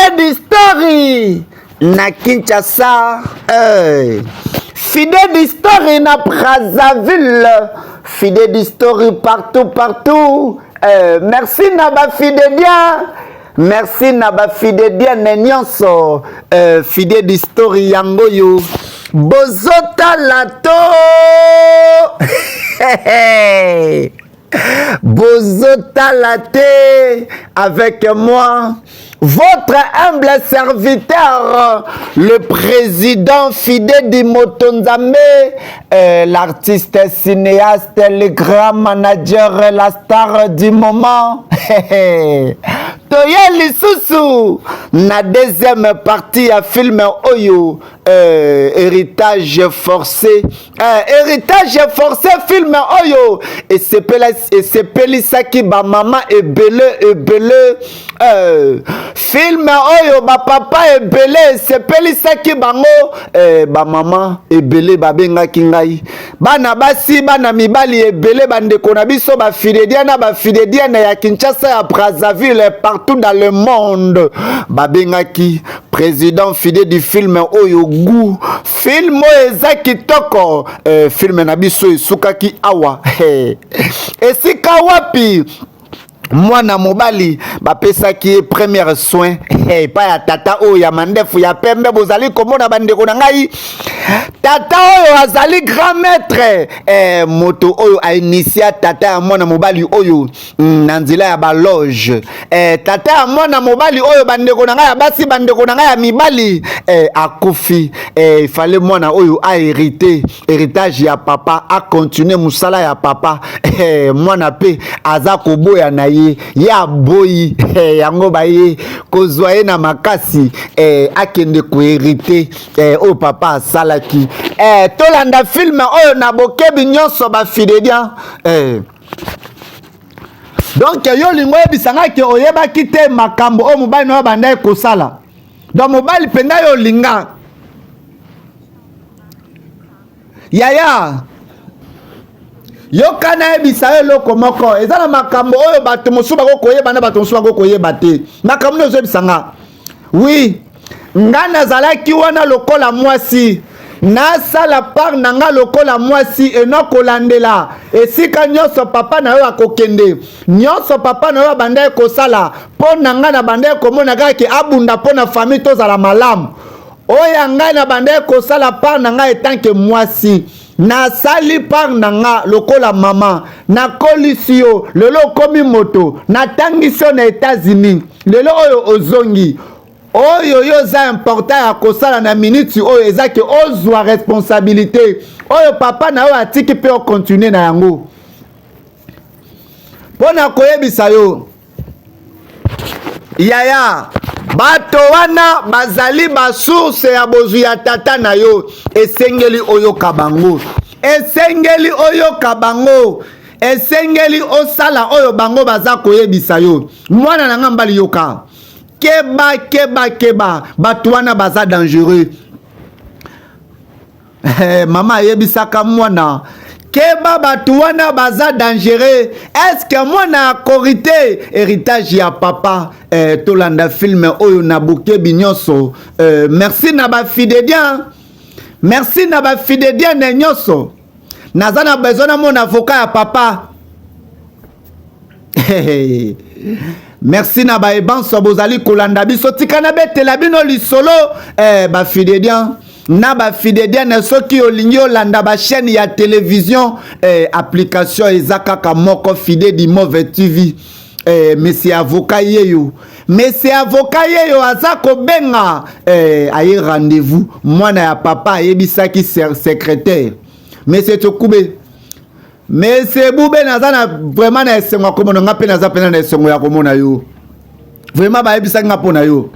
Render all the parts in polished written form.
Fidèle Story na Kinshasa, Fidèle Story na Brazzaville, Fidèle Story partout. Merci na ba Fidèle, merci na ba Fidèle nyonso, Fidèle Story yango yo bozota lato. Bozota laté avec moi, votre humble serviteur, le président Fidèle Motonzambe, l'artiste cinéaste, le grand manager, la star du moment. Toye Lisusu, na deuxième partie à film Oyo, héritage forcé, film Oyo, et c'est Pelisaki ba maman et belé, film Oyo ba papa et belé, c'est Pelisaki bango, ba maman et belé ba benga kingai, bana basi bana mibali et belé bande konabiso ba fidédiana ya Kinshasa ya Brazzaville partout dans le monde, ba benga ki président fidèle du film Oyo Gu, film eza kitoko, film na biso esukaki awa, esika wapi mwana mobali bapesaki premier soin pa ya tata oyo ya mandefu ya pembe bozali komona bandeko na ngai, tata oyo azali grand maître, moto oyo a initia tata ya mwana mobali oyo na nzela ya baloge, tata ya mwana mobali oyo bandeko na ngai ya basi bandeko na ngai ya mibali akufi, fallait mwana oyo a héritage ya papa, a continuer musala ya papa, mwana pe aza koboya na ye ya boyi, yango baye kozwa ye na makasi, akende ko hérité o papa asalaki, tolanda film oyo na bokebi nyonso ba fidèle. Donc yo lingo ebisanga ke oyebaki te makambo o mobali no banda kosala, donc mobali penda yo linga yaya yoka na ebisa eloko moko eza na makambo oyo bato mosusu bako koyeba na bato mosusu bako koyeba te, makambo nyonso ebisanga. Oui, nga nazalaki wana lokola mwasi, nasala part na nga lokola mwasi enokolandela esika nyonso papa na yo akokende, nyonso papa na yo banda kosala mpo na nga na banda komona kaka abunda mpo na famille tozala malamu, oyo ngai na banda kosala part na nga etanke mwasi, nasali par nanga lokola mama, na kolisio lelo komi moto, na tangiso na États-Unis lelo oyo ozongi, oyo yo za important ya kosala na minute oyo ezaki ozwa responsabilité oyo papa na yo atiki pe o continuer na yango, pona koyebisa yo yaya bato wana bazali basource ya bozwi ya tata na yo, esengeli oyoka bango, esengeli oyoka bango, esengeli osala oyo bango baza koyebisa yo. Mwana na nga mbali yoka keba bato wana baza dangereux. Mama yebisaka mwana keba bato wana baza dangereux. Est-ce que mwana korité héritage ya papa, tolanda film oyo na bokebi nyonso, merci na ba fidèle, merci na ba fidèle na nyonso, naza na besoin na mon avocat ya papa. Merci na ba ebanso bozali kolanda biso tika na betela bino lisolo, ba fidèle na ba fidèle na soki olingi olanda ba chaîne ya télévision, application ezakaka moko Fidèle di Mauvais TV, monsieur avocat yeyo aza kobenga, aye rendez-vous mwana ya papa ayebisaki secrétaire monsieur Tokube, monsieur Boube naza na vraiment na esengo komona nga pe naza pena na esengo ya komona yo, vraiment bayebisaki nga pona yo,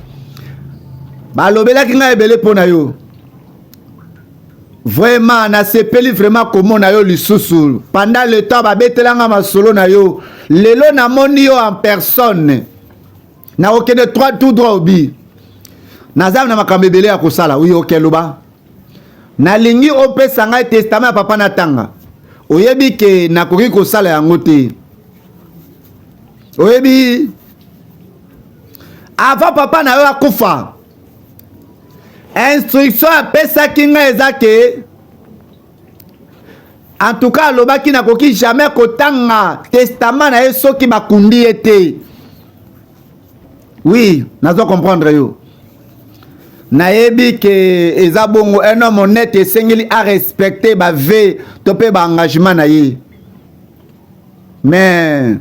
balobelaki nga ebele pona yo, vraiment na sepeli vraiment komona yo lisusu pendant le temps babetelanga masolo na yo, lelo na moni yo en personne na okende tout droit obi naza na makambo ebele ya kosala. Oui, okeluba nalingi opesa ngai testament ya papa na tanga, oyebi ke nakoki kosala yango te, oyebi avant papa na yo akufa instruction apesaki nga eza ke en tout cas alobaki nakoki jamais kotanga testament na ye soki bakundi ye te. Oui, nazo comprendre yo. Nayebi ke eza bongo un homme honnête esengeli a respecter ba ve to pe ba engagement na ye. Mais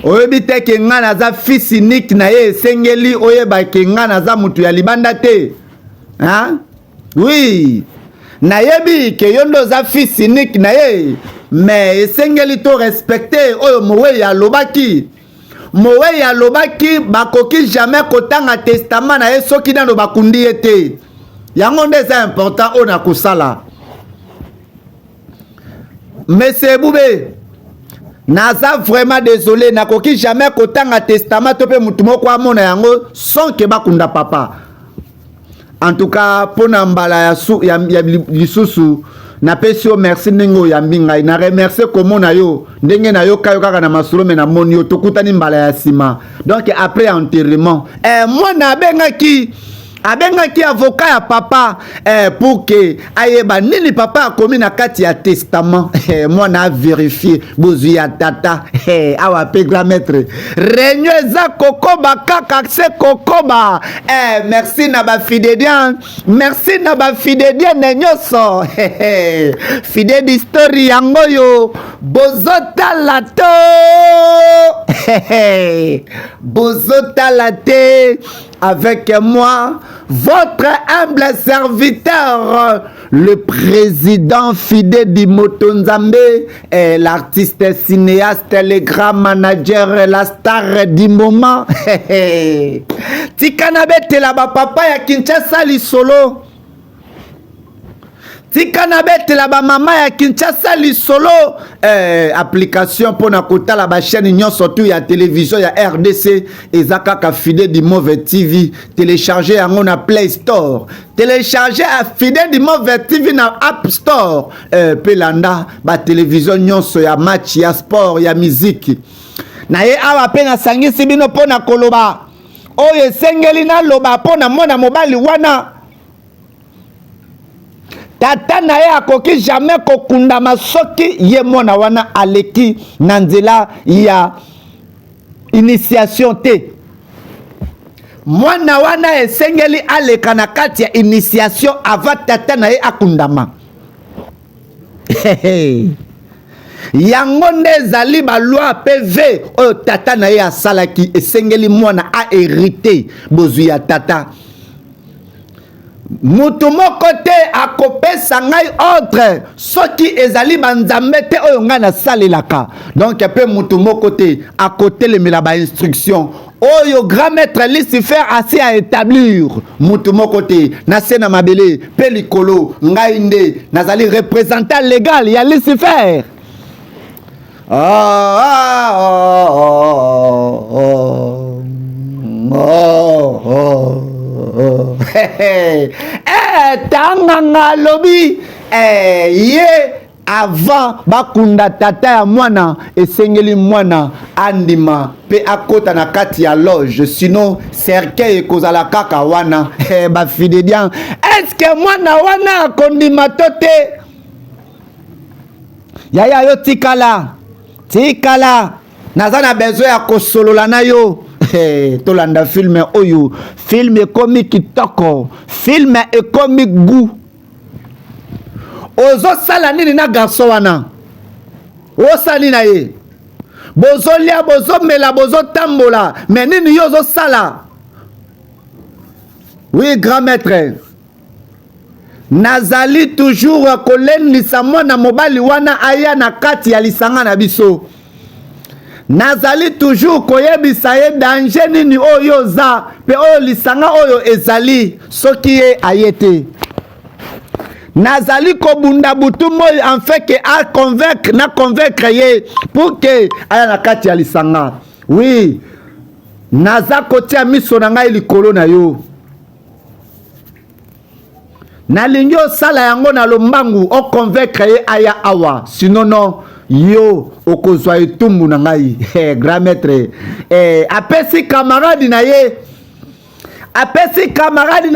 oyebi te ke nga naza fils unique na ye esengeli oyeba ke nga naza mutu ya libanda te. Hein? Oui. Nayebi ke yondo za fils unique na ye, mais esengeli to respecter oyo mowe ya lobaki. Mowe ya lobaki bakoki jamais kotanga testament na ye soki nano bakundi ye te. Yango nde c'est important o na kusala. Monsieur Boubé, naza vraiment désolé nakoki jamais kotanga testament to pe mutu moko amona yango sans ke bakunda papa. En tout cas, pour nambala ya lisusu na pesi yo merci ningo ya mbinga na remercier komo na yo ndenge na yo kayo kaka na masolo me na moni yo tokutani mbala ya sima. Donc après enterrement moi na bengaki avocat ya papa pour que ayeba nini papa akomi na kati ya testament. Moi na vérifier bozu ya tata awa pe grand maître réunion eza kokoba kaka se kokoba. Merci na ba fidèles, merci na ba fidèles nyoso fidèle d'histoire yango yo bozota lato bozota laté avec moi votre humble serviteur, le président fidèle du Motonzambe, l'artiste cinéaste, le grand manager, la star du moment. Tikanabete la papa ya Kinshasa li solo. Tikanabete la mama ya Kinshasa li solo. Application pour na kota la chaîne nyon surtout ya télévision ya RDC ezaka ka fidèle du mauvais TV télécharger yango na Play Store, télécharger à fidèle du mauvais TV na App Store. Pelanda ba télévision nyonso ya match ya sport ya musique na ye awa pe na sangisi bino pona koloba oye sengeli na loba pona mona mobali wana tata na ye akoki jamais kokunda masoki ye mwana wana aleki na nzela ya initiation te. Mwana wana esengeli aleka na kati ya initiation avant tata na ye akundama. Yango nde ezali balwa PV oyo tata na ye asalaki esengeli mwana a hérité bozu ya tata. Mutu moko te akopesa ngai ordre soki ezali banzambe te oyo ngai nasalelaka. Donc pe mutu moko te akotelemela ba instruction oyo grand maître Lucifer asi à établir. Mutu moko te na sena mabele pe likolo ngai nde nazali représentant légal ya Lucifer. Tanganga lobi ye avant bakunda tata ya mwana esengeli mwana andima pe akota na kati ya loge sino cercueil ekozala kaka wana. Ba fidèles, est-ce que mwana wana akondima tote yaya yo tikala naza na besoin ya kosolola na yo. Tolanda film oyo film ekomi kitoko, film ekomi goût. Ozo sala nini na garçon wana osali na ye bozolia bozomela bozotambola mais nini yo ozo sala. Oui grand maître nazali toujours kolendisa mwana mobali wana aya na kati ya lisanga na biso. Nazali toujours koyebisa ye danger nini oyo za pe oyo lisanga oyo ezali soki ye ayete. Nazali kobunda butu moyo en fait que a convaincre ye pour que aya na kati ya lisanga. Oui, naza kotia miso na ngai likolo na yo. nalingi osala yango na lombangu oconvaincre ye aya awa sinon non yo okozwa etumbu na ngai grand maître apesi camarade na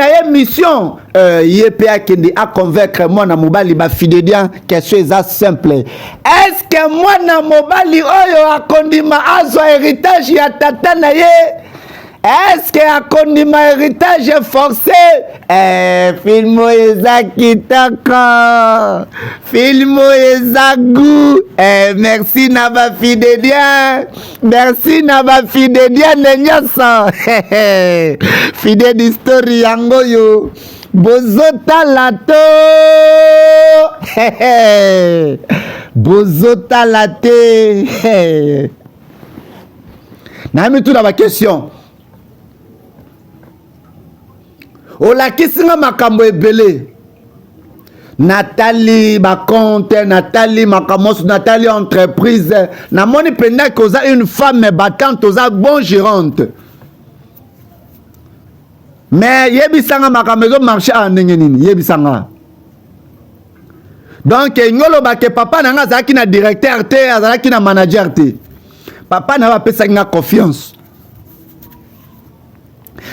ye mission ye pe akende a convaincre mwana mobali bafidélien question eza simple est-ce que mwana mobali oyo akondima azwa héritage ya tata na ye est-ce que akondima héritage forcé filmo eza kitoko filmo eza goût merci na bafidélien ne nyonso fidèle d'histoire yango yo bozotala to bozotala te nayami tuna baquestion olakisinga makambo ebele Nathalie baconte Nathalie makamoso Nathalie entreprise namoni penda koza une femme battante oza bon gérante mais yebisanga makambo ezo marché a ndenge nini yebisanga donc ngolo bake papa nanga azalaki na directeur te azalaki na manager te papa na bapesaki nga confiance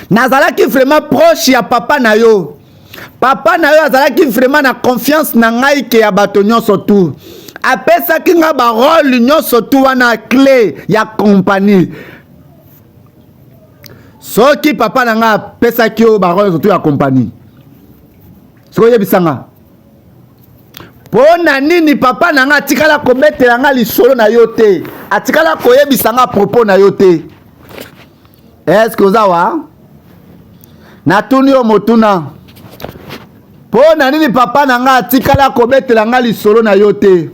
nazalaki vraiment proche ya papa na yo azalaki vraiment na confiance na ngai ke ya bato nyonso tu apesaki nga barole nyonso tu wana clé ya compagnie soki papa na nga apesaki yo barole nyonso tu ya compagnie soki oyebisanga mpo na nini papa na nga atikala kobetela nga lisolo na yo te atikala koyebisanga propos na yo te est-ce que ozawa natuni yo motuna mpo na nini papa na nga atikala kobetela nga lisolo na yo te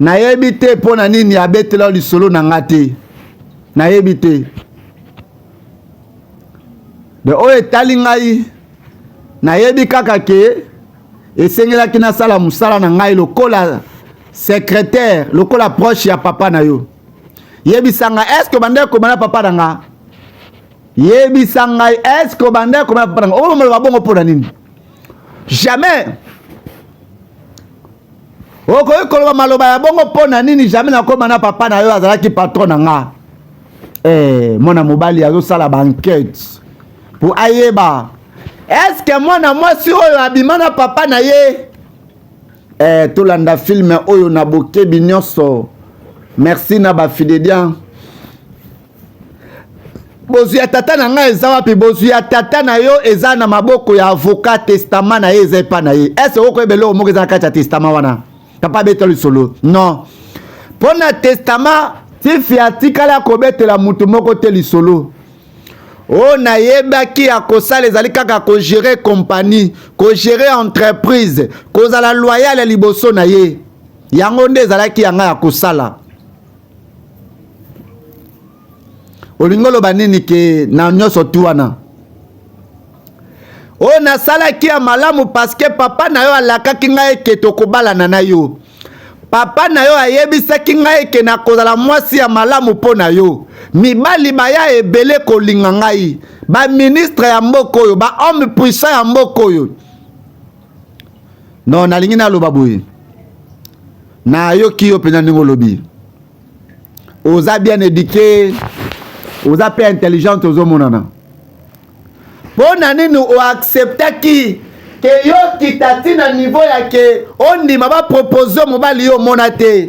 nayebi te mpo na nini abetela lisolo na nga te nayebi te de oyo etali ngai nayebi kaka ke esengelaki nasala mosala na ngai lokola secrétaire lokola proche ya papa na yo yebisanga est-ce que bande komana papa na nga yebisanga est-ce que bande komana papa na nga oyo moloba bongo mpo na nini jamais okoki koloba maloba ya bongo mpo na nini jamais nakomana papa na yo azalaki patron na nga mwana mobali azosala bankete mpo ayeba est-ce que mwana mwasi oyo abima na papa na ye tolanda filme oyo na bokebi nyonso merci na bafidélien bozwi ya tata na ngai eza wapi bozwi ya tata na yo eza na maboko ya avocat testament na ye eza epa na ye est-ce okoyeba eloko moko eza na kati ya testament wana papa abetela lisolo non mpo na testament tifi atikala kobetela mutu moko te lisolo o nayebaki ya kosala ezali kaka kogere compagnie kogere entreprise kozala loyal liboso na ye yango nde ezalaki yanga ya kosala olingi oloba nini ke na nyonso tu wana o nasalaki ya malamu parceke papa na yo alakaki ngai eke tokobalana na yo papa na yo ayebisaki ngai eke nakozala mwasi ya malamu mpo na yo mibali baya ebele kolinga ngai baministre ya mboka oyo bahomme puissant ya mboka oyo non nalingi naloba boye nayoki yo mpenza ndenge olobi oza bien éduqué oza mpe intelligente ozomonana mpo na nini oacceptaki ke yo kita ti na niveau ya ke ondima bapropose mobali yo omona te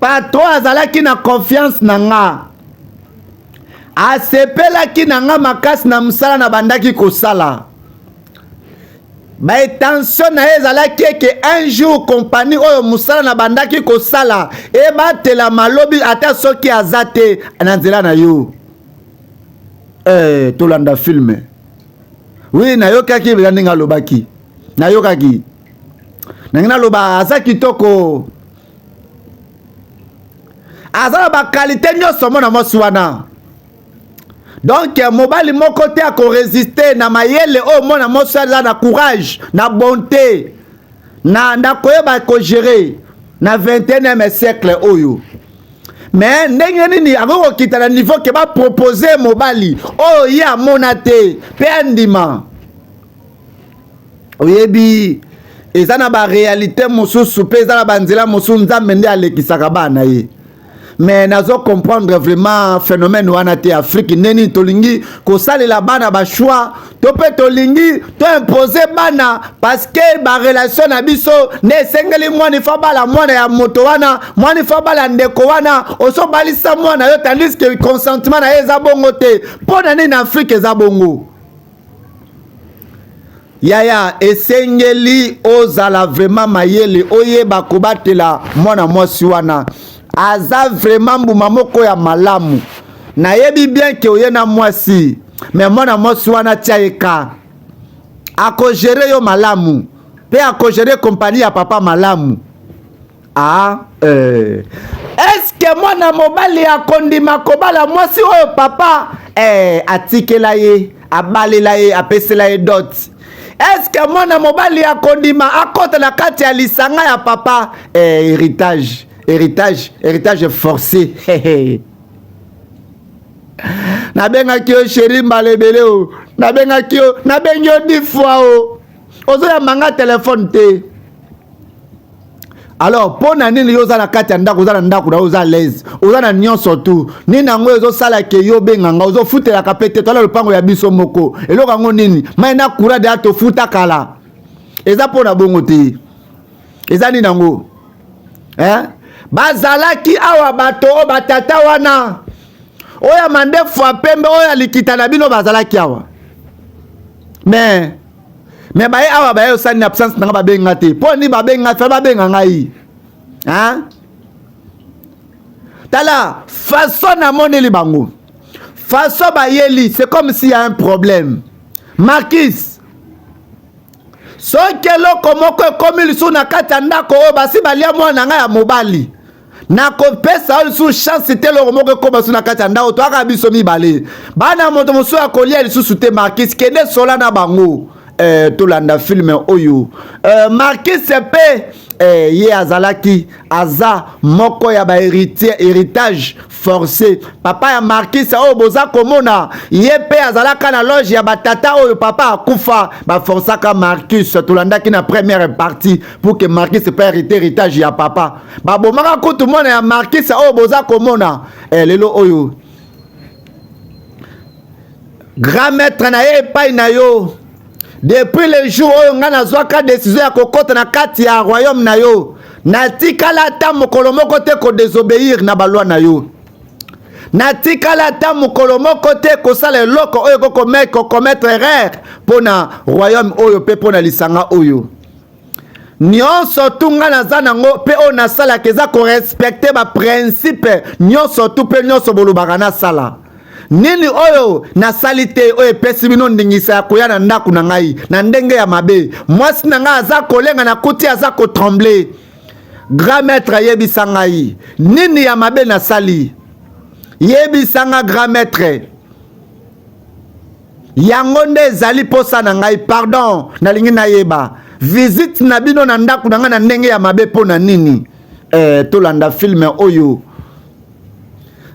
patron azalaki na confiance na nga asepelaki na nga makasi na mosala na bandaki kosala baetension na ye ezalaki eke un jour compagnie oyo mosala na bandaki kosala ebatela malobi ata soki aza te na nzela na yo tolanda filme oui nayokaki bela ndenge alobaki nayokaki nangi naloba aza kitoko aza na bakalite nyonso mona mwasi wana donc mobali moko te akoresiste na mayele oyo mona mwasi aza na courage na bonté na koyeba kogere na 21e siècle oyo mais ndenge nini ako kita na niveau ke ba proposer mobali oh ya monate pe andima oyebi eza na ba réalité mosusu pe eza na banzela mosusu nzambe nde alekisaka bana ye mais nazo comprendre vraiment phénomène wana te Afrique neni tolingi kosalela bana ba choix to pe tolingi to imposer bana parce que ba relation na biso ne sengeli mwana fa bala mwana ya moto wana mwana fa bala ndeko wana oso balisa mwana yo tandis que consentement na eza bongo te pona nini Afrique eza bongo yaya esengeli ozala vraiment mayele oyeba kobatela mwana mwasi wana aza vraiment mbuma moko ya malamu na yebi bien ke oyena mwasi mais mwana mwasi wana tia eka ako gérer yo malamu pe ako gérer compagnie ya papa malamu est-ce que mwana mobali akondima kobala mwasi oyo papa atikela ye abalela ye apesela ye dot est-ce que mwana mobali akondima akota na kati ya lisanga ya papa héritage forcé nabengaki yo chéri mbalebele o nabengaki yo nabengi yo 10 fois o ozoya manga téléphone te alors pona nini yo za na kati ya ndako oza na ndako na oza l'aise oza na nyonso tu nini yango ezosala ke yo benganga ozofutelaka pe te toala lopango ya biso moko eloko yango nini mai na kura de atofuta kala eza mpona bongo te eza nini yango bazalaki awa bato o batata wana oya mandefu apembe oya likita na bino bazalaki awa mais baye awa baye osani na absence nanga babenga te po ni babenga fa babenga ngai tala façon na moneli bango façon bayeli c'est comme s'il y a un problème Marquis soki eloko moko ekomi lisu na kati ya ndako oyo basi balia mwana ngai ya mobali nakopesa oyo lisusu chance te eloko moko ekoma lisu na kati ya ndako toyaka biso mibale bana moto mosusu akolia lisusu te Marquis kende sola na bango tolanda filme oyo Marquis pe ye azalaki aza moko ya ba héritage forcé papa ya Marquis oyo boza komona ye pe azalaka na loge ya batata oyo papa akufa baforsaka Marquis tolandaki na première partie pour que Marquis pe héritage ya papa babomaka kutu mwana ya Marquis oyo boza komona lelo oyo grand maître na ye epai na yo depuis le jour oyo nga nazwaka décision ya kokota na kati ya royaume na yo natikala ata mokolo moko te kodesobéir na balwa na yo natikala ata mokolo moko te kosala eloko oyo kokomettre erreur mpona royaume oyo mpe mpona lisanga oyo nyonso tu nga naza nango mpe oyo nasalaka eza korespecte baprincipe nyonso tu mpe nyonso bolobaka nasala nini oyo nasali te oyo epesi bino ndingisa ya koya na ndako na ngai na ndenge ya mabe mwasi na ngai aza kolenga na kuti aza kotremble grand maître ayebisa ngai nini ya mabe nasali yebisa nga grand maître yango nde ezali posa na ngai pardon nalingi nayeba visite na bino na ndako na ngai na ndenge ya mabe mpona nini tolanda filme oyo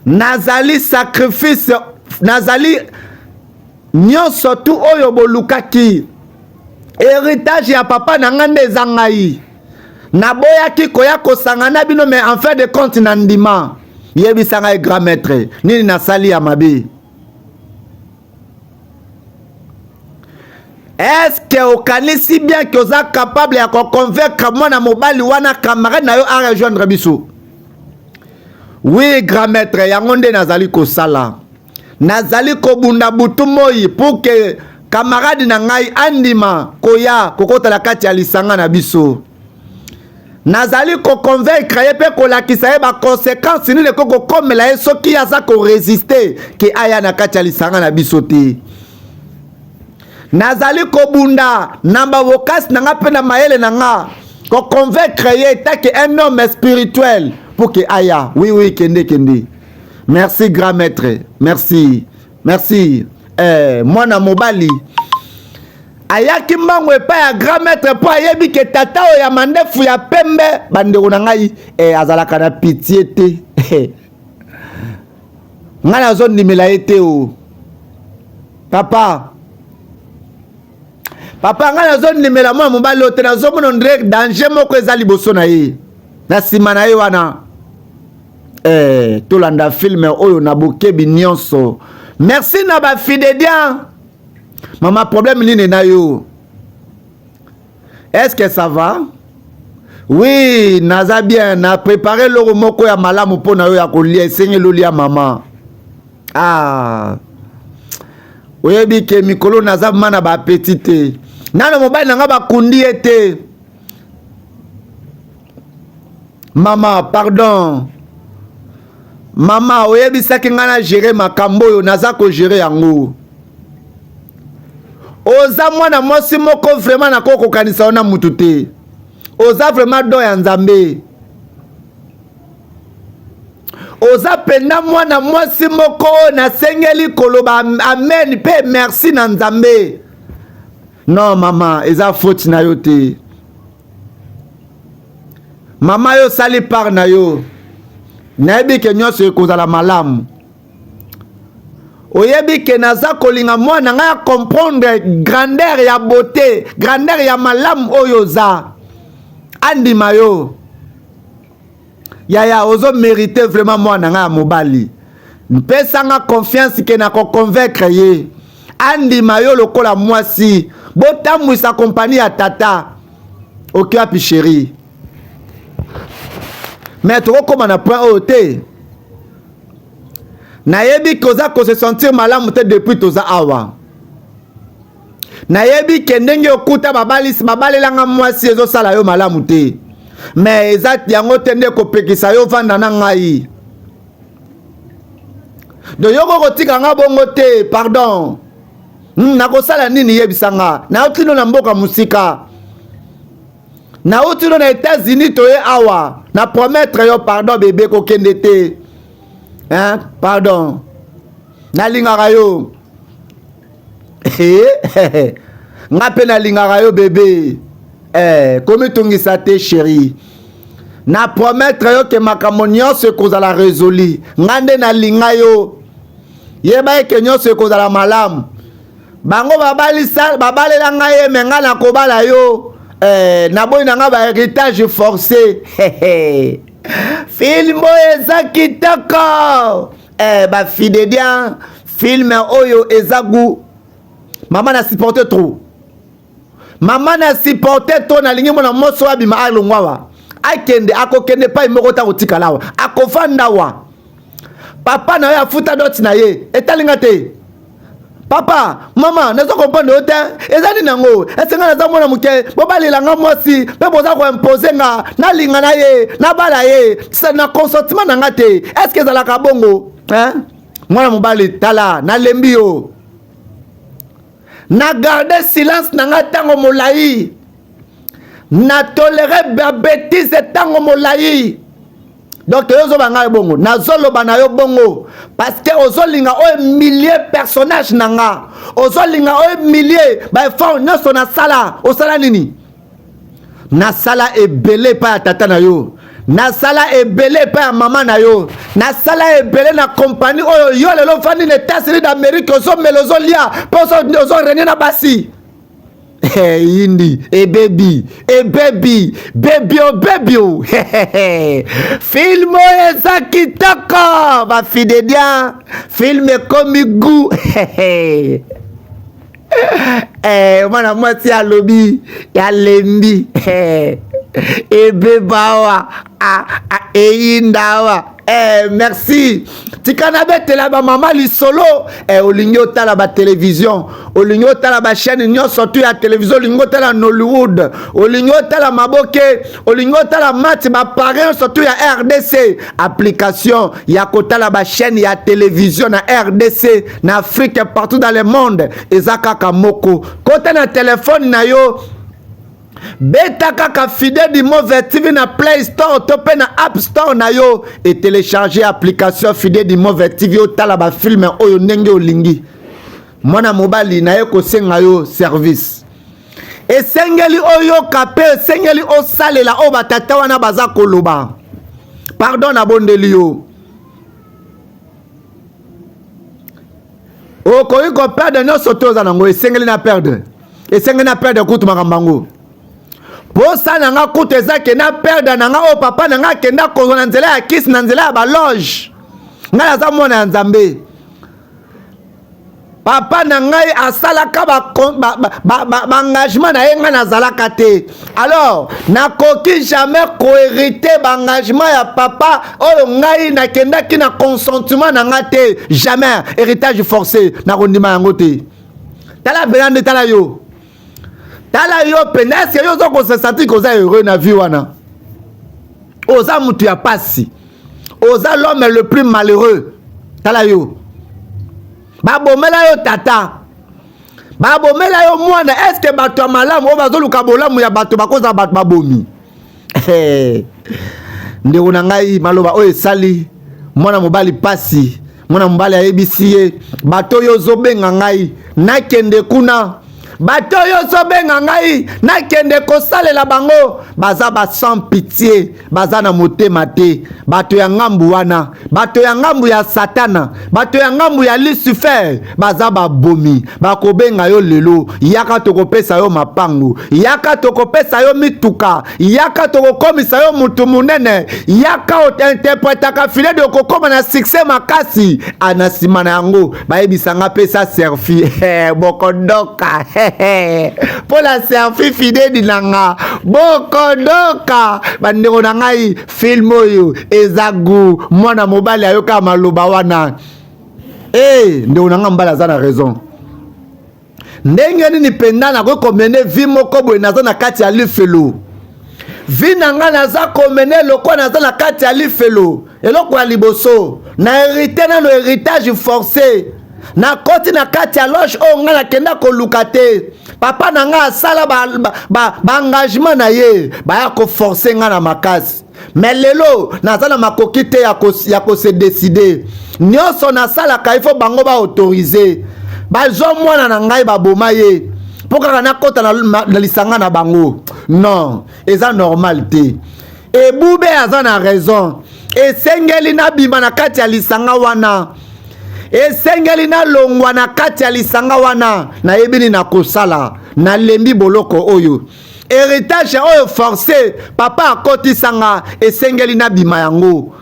nazali sacrifice nazali nyonso tu oyo bolukaki héritage ya papa na nga nde eza ngai naboyaki koya kosanga na bino mais en fin de compte na ndima yebisa ngai grand maître nini nasali ya mabe est-ce que okanisi bien que oza capable ya koconvaincre mwana mobali wana camarade na yo a rejoindre biso oui grand maître yango nde nazali kosala nazali kobunda butu moi pour que camarade na ngai andima koya kokotala kati ya lisanga na biso nazali koconvaincre ye mpe kolakisa ye baconséquence nini kokomela ye soki aza koresiste ke aya na kati ya lisanga na biso te nazali kobunda na bavokasi na nga mpe na mayele na nga koconvaincre ye etake un homme spirituel pour que aya oui kende merci grand maître merci mwana mobali ayaki mbango epai ya grand maître mpo ayebi ke tata oyo ya mandefu ya pembe bandeko na ngai azalaka na pitié te nga nazondimela ye te o papa nga nazondimela mwana mobali oyo te nazomona ndre danger moko eza liboso na ye na nsima na ye wana tolanda filme oyo na bokebi nyonso. Merci na bafidedian mama problème nini na yo. Est-ce que ça va? Oui, naza bien na préparé loro moko ya malamu mpo na yo ya kolia esengeli olia mama. Oyebi ke mikolo naza mana ba appétit te. Nano mobali nanga bakundi ete. Mama, pardon. Mama, oyebi saki nga na gérer makambo oyo naza ko gérer yango. Oza mwana mwasi moko vraiment na ko kokanisa ona mutu te. Oza vraiment do ya Nzambe. Oza penda mwana mwasi moko na sengeli koloba amen pe merci na Nzambe. Non mama, eza faute na yo te. Mama yo sali par na yo. Nayebi ke nyonso ekozala malamu. Oyebi ke naza kolinga mwana nga comprendre grandeur ya beauté, grandeur ya malamu oyo za. Andima yo. Yaya ozo mériter vraiment mwana nga mobali. Mpesa nga confiance ke na ko convaincre ye. Andima yo lokola mwasi. Botamwisa compagnie ya tata. Oki api chéri. Mais tu recommandes un point OT. Nayebi koza ko se sentir malamu te depuis toza awa. Nayebi ke ndenge okuta babali langa mwasi ezo sala yo malamu te. Mais ezat yango tende ko pekisa yo vanda na ngai. Do yoko kotika nga bongo te, pardon. Nako sala nini yebisanga. Na otino na mboka musika. Na otino na États-Unis toye awa. Na promettre yo pardon bébé ko kende te. Hein? Pardon. Na lingaka yo. Nga pe na lingaka yo bébé. Komi tungisa te chérie. Na promettre yo ke makambo nyonso ekozala résolu. Ngande na linga yo. Yeba ke nyonso ekozala malamu. Bango babalela ngai menga na kobala yo. Naboyi nanga ba héritage forcé. Film eza kitoko. Ba fidedian film oyo ezagu. Maman na supporté trop. Maman na supporté trop na lingi mona moso abima alongwa. Akende akokende pa imoko ta kotika lawa. Akofanda wa. Papa na ya futa dot na ye. Etalinga te. Papa, maman, nazo comprendre ote. Ezali nango. Esenga nazo mona muke. Bobali langa mwasi. Pe boza ko imposer nga na linga na ye, na bala ye. Ça na consentement na ngate. Est-ce que ezala ka bongo? Hein? Mwana mobali tala na lembi yo. Na garder silence na nga tango molai. Na tolérer ba bêtise tango molai. Donc yozo banga bongo nazolo bana yo bongo parce que ozolinga o milliers personnages nanga ozolinga o milliers ba fond nyonso na sala osala nini na sala ebele pa tata na yo na sala ebele pa mama na yo na sala ebele na compagnie oyo yo lelo fandi ne États-Unis d'Amérique ozo melozo lia poso ozo rene na basi. Indi, baby, baby. Film eza kitoko, ba fidedian, film komi gu. Mwana mwasi ya lobi, ya lembi. Bawa, indawa. Merci. Tikana betela ba mama li solo olingo tala ba télévision olingo tala ba chaîne nyo surtout ya télévision olingo tala Nollywood olingo tala maboke olingo tala match ba parrain surtout ya RDC application ya kotala ba chaîne ya télévision na RDC na Afrique partout dans le monde ezaka kamoko kota na téléphone na yo beta kaka Fidèle Dimo-V TV na Play Store tope na App Store na yo et télécharger application Fidèle Dimo-V TV otala ba film oyo ndenge olingi mwana mobali na ye ko senga yo service esengeli oyo kape esengeli osalela o batata wana baza koloba pardon na bondeli yo okoki koperdre nyonso to oza nango esengeli na perdre kutu makambo yango posa na nga kutu eza ke na perdre na nga oyo papa na nga akenda kozwa na nzela ya kisi na nzela ya baloge ngai aza mwana ya nzambe papa na ngai asalaka engagement na ye ngai nazalaka te alors nakoki jamais koherite engagement ya papa oyo ngai nakendaki na consentement na nga te jamais héritage forcé nakondima yango te tala belande tala yo pena eske yo oza kosesanti koza heureux na vie wana oza mutu ya pasi oza l'homme le plus malheureux tala yo babomela yo tata babomela yo mwana eske bato ya malamu oyo bazoluka bolamu ya bato bakoza bato babomi ndeko na ngai maloba oyo esali mwana mobali pasi mwana mobali ayebisi ye bato oyo ozobenga ngai nakende kuna bato oyo ozobenga ngai nakende kosalela bango baza sans pitié baza na motema te bato ya ngambu wana bato ya ngambu ya satana bato ya ngambu ya Lucifer baza babomi bakobenga yo lelo yaka tokopesa yo mapangu yaka tokopesa yo mituka yaka tokokomisa yo mutu munene yaka otinterpretaka file de okokoma na succès makasi ana nsima na yango bayebisanga pesa serfi bokondoka pour la selfie fidèle nanga bokondoka bandeko na ngai film oyo ezagu mwana mobali ayoka maloba wana ndeko na ngai mbala za na raison ndenge nini penda na komene vi moko boye naza na kati ya lifelo vi na ngai naza komene loko naza na kati ya lifelo eloko ya liboso na hérité nano héritage forcé na koti na kati ya loge oyo ngai nakenda koluka te papa na ngai asala engagement na ye baya koforce ngai na makasi me lelo naza na makoki te ya kose décide nyonso nasalaka ifo bango baautorize bazwa mwana na ngai baboma ye mpo kaka nakota na lisanga na bango non eza normal te ebube aza na raison esengeli nabima na kati ya lisanga wana esengeli nalongwa na kati ya lisanga wana nayebini na kosala nalembi boloko oyo héritage oyo forcé papa akotisanga esengeli nabima yango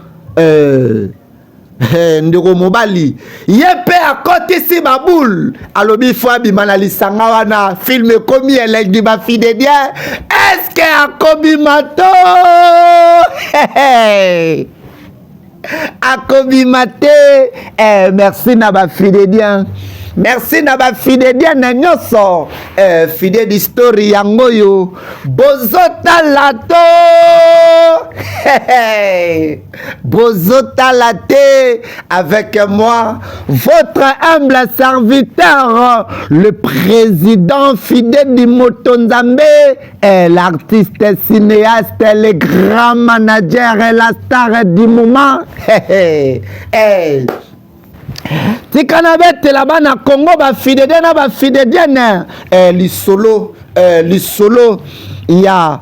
ndeko mobali ye mpe akotisi baboule alobi fo abima na lisanga wana film ekomi elengi bafidedien eske akobima to akobima te merci na bafidedien merci na bafidedien na nyonso fide d'histoire yango yo bozotala to bozotala te avec moi votre humble serviteur le président fidèle du Motonzambe l'artiste cinéaste le grand manager et la star du moment tika na betela bana Congo bafidedien na bafidedienne lisolo ya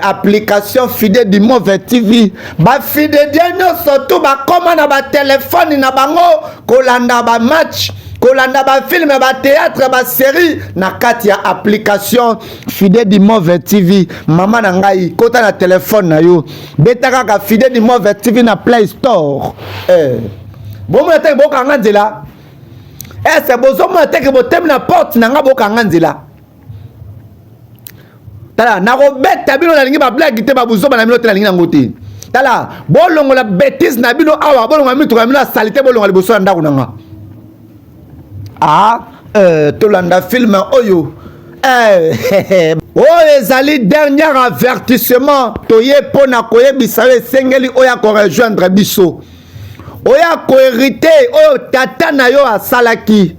application fidèle du Mauvais TV bafidedien nyonso tu bakoma na batelefone na bango kolanda bamatch kolanda bafilme batéâtre basérie na kati ya application fidèle du Mauvais TV mama na ngai kota na telefone na yo beta kaka fidèle du Mauvais TV na Play Store bomona teke bokanga nzela ese bozomona teke botemi na porte na nga bokanga nzela tala nakobeta bino nalingi bablagi te babuzoma na bino te nalingi nango te tala bolongola bétise na bino awa bolongola mituka na bino asali te bolongola liboso ya ndako na nga tolanda filme oyo oyo ezali dernier avertissement toye mpo na koyebisa yo esengeli oyo akorejoindre biso oya koherite oyo tata na yo asalaki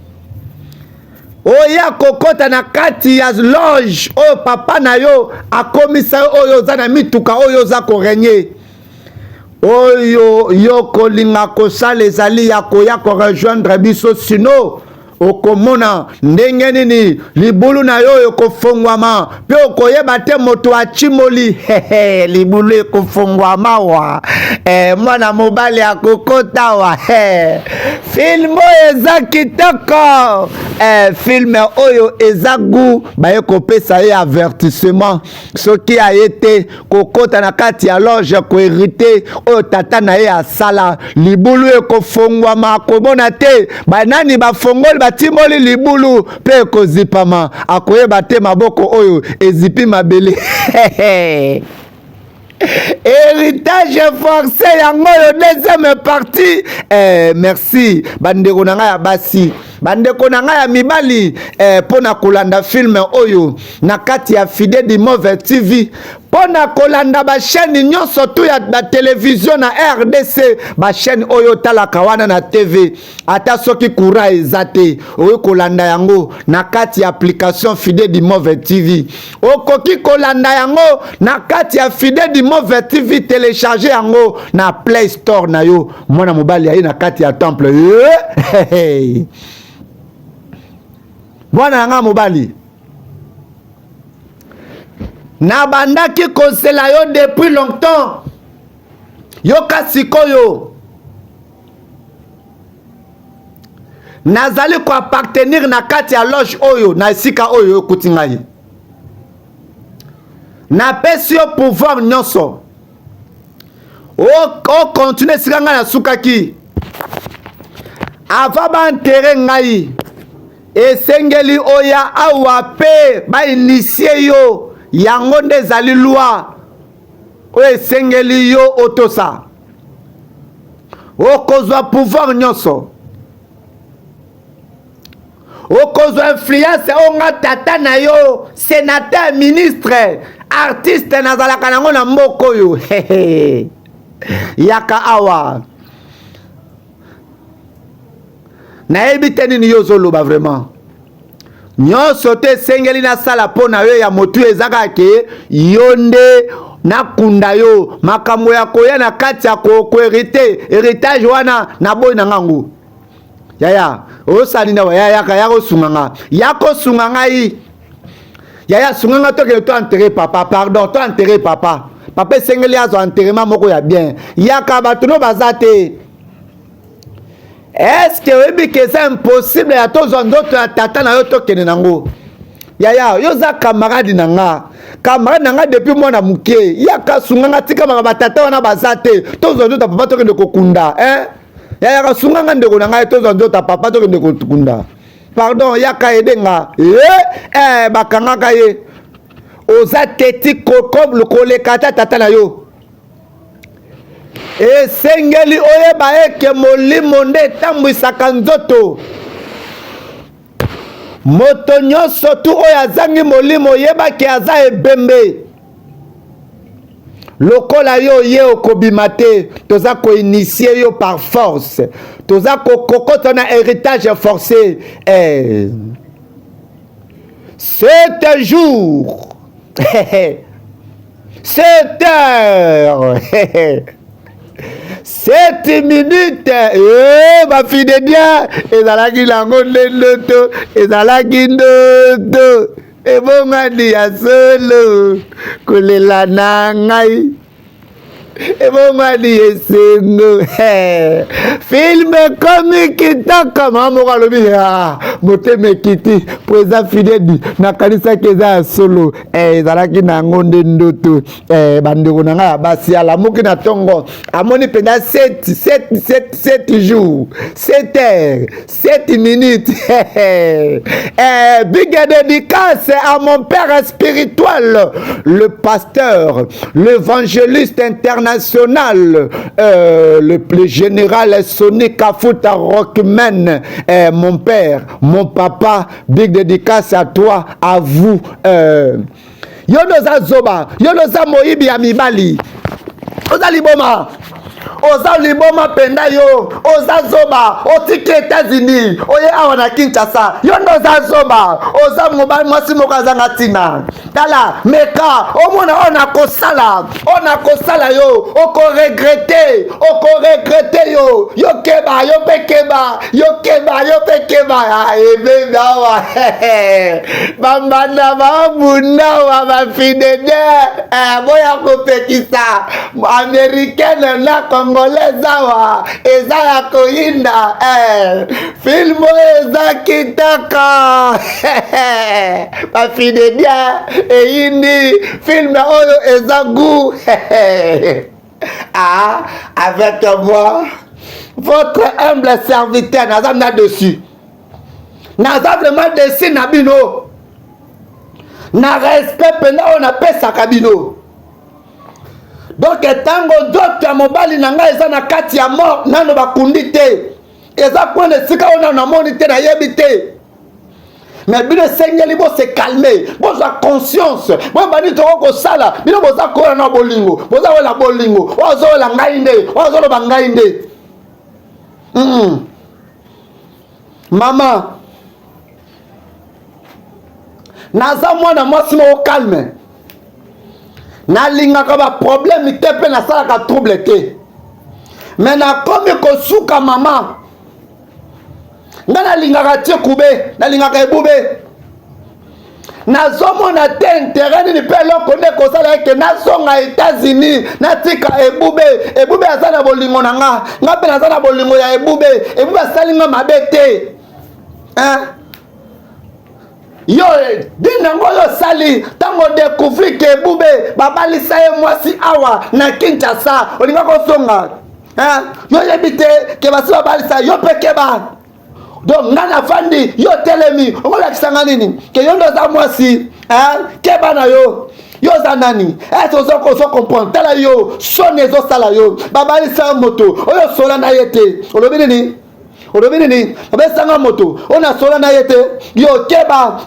oya kokota na kati ya loge oyo papa na yo akomisa yo oyo oza na mituka oyo oza korenye oyo yo kolinga kosala ezali ya koya korejoindre biso sino okomona ndenge nini libulu na yo ekofongwama pe okoyeba te moto achimoli libulu ekofongwama wa mwana mobali akokota wa film oyo eza kitoko film oyo eza gu baye kopesa ye avertissement soki aye te kokota na kati ya loge koherite oyo tata na ye asala libulu ekofongwama akomona te banani bafongoli batimoli libulu pe ekozipama akoyeba te maboko oyo ezipi mabele héritage forcé yango yo deuxième partie merci bandeko na ngai ya basi bandeko na ngai ya mibali pona kolanda film oyo na kati ya Fidèle du Mauvais TV pona kolanda ba chaîne nyonso tu ya ba télévision na RDC ba chaîne oyo talaka wana na TV ata soki courant ezate oyo kolanda yango na kati ya application Fidèle du Mauvais TV okoki kolanda yango na kati ya Fidèle du Mauvais TV télécharger yango na Play Store na yo mwana mobali ayi na kati ya temple bwana nga mobali na bandaki kosela yo depuis longtemps yoka sikoyo nazali ko appartenir na kati ya loge oyo na esika oyo okuti ngai na pesi yo pouvoir nyonso o continue esika ngai nasukaki ava baintere ngai esengeli oya awa pe bainitie yo yango nde ezali loi oyo esengeli yo otosa okozwa pouvoir nyonso okozwa influence onga tata na yo sénateur ministre artiste nazalaka nango na mboka oyo yaka awa nayebi te nini yo ozoloba vraiment nyonso te esengeli nasala mpo na yo ya motu ezaka ke yo nde nakunda yo makambo ya koya na kati ya koherite héritage wana naboyi na ngangu yaya osali na yaka ya kosunga nga ya kosunga ngai yaya sunga nga tokende to enterrer papa pardon to enterrer papa papa esengeli azwa enterrement moko ya bien yaka bato no baza te. Est-ce que c'est impossible ya tozwa ndoto ya tata na yo tokende nango yaya yo za camarade na nga depuis mwana muke yaka sunga nga tika maka batata wana baza te tozwa ndoto papa tokende kokunda yaya ka sunga nga ndeko na nga tozwa ndoto papa tokende kokunda pardon yaka edenga bakangaka ye oza teti comme le kolekata tata na yo esengeli oyeba eke molimo nde etambwisaka nzoto moto nyonso tu oyo azangi molimo oyebaki aza ebembe lokola yo ye okobima te toza koinitie yo par force toza kokokota na héritage forcé 7 jours 7 heures 7 minutes ma fille de Dieu ezalaki lango ndoto ezalaki ndoto ebongani ya solo kolela na ngai ebongani esengo film komi kitoko mama kalobi motema ekiti po eza fidèle nakanisaki eza ya solo ezalaki nango nde ndoto bandeko na ngai ya basi alamuki na ntongo amoni mpenza 7 jours 7 heures 7 minutes big dédicace à mon père spirituel le pasteur l'évangéliste international le général Sonic Kafuta Rockman, mon père, mon papa, big dédicace à toi, à vous. Yonoza Zoba, Yonoza Moibi Amibali, Oza Liboma. Oza liboma penda yo oza zoba otiki États-Unis oye awa na Kinshasa yo ndo oza zoba oza mobali mwasi moko azanga tina tala meka omona on a kosala yo oko regretter yo keba yo pekeba ebe dawa bambanda babunda wa bafidede boya kopekisa américaine na congolaise wa eza ya koyinda filmo eza kitaka bafidede eyindi filme oyo eza goût avec moi votre humble serviteur naza na dessus naza vraiment dessus na bino na respect pena oyo napesaka bino donc ntango nzoto ya mobali na ngai eza na kati ya mort nano bakundi te eza kwende esika oyo nano namoni te nayebi te mais bino esengeli bose calme bozwa conscience boyebani toko kosala bino boza koyola na bolingo boza wela bolingo oyo ozowela ngai nde oyo ozoloba ngai nde mama naza mwana mwasi moko calme nalingaka baproblème te mpe nasalaka trouble te mais nakomi kosuka mama nga nalingaka tie kube nalingaka ebube nazomona te intérêt nini mpe eloko nde kosala eke nazonga États-Unis natika ebube aza na bolingo na nga mpe naza na bolingo ya ebube asali nga mabe te yo dinango yo sali ntango découvrir ke ebube babalisa ye mwasi awa na Kinshasa olinga kosonga yo yebi te ke basi babalisa yo mpe keba donc nga nafandi yo telemi ongolakisanga nini ke yo ndo oza mwasi keba na yo oza nani ete ozo comprendre tala yo soni ezosala yo babalisa moto oyo sola na ye te olobi nini babesanga moto oyo nasola na ye te yo keba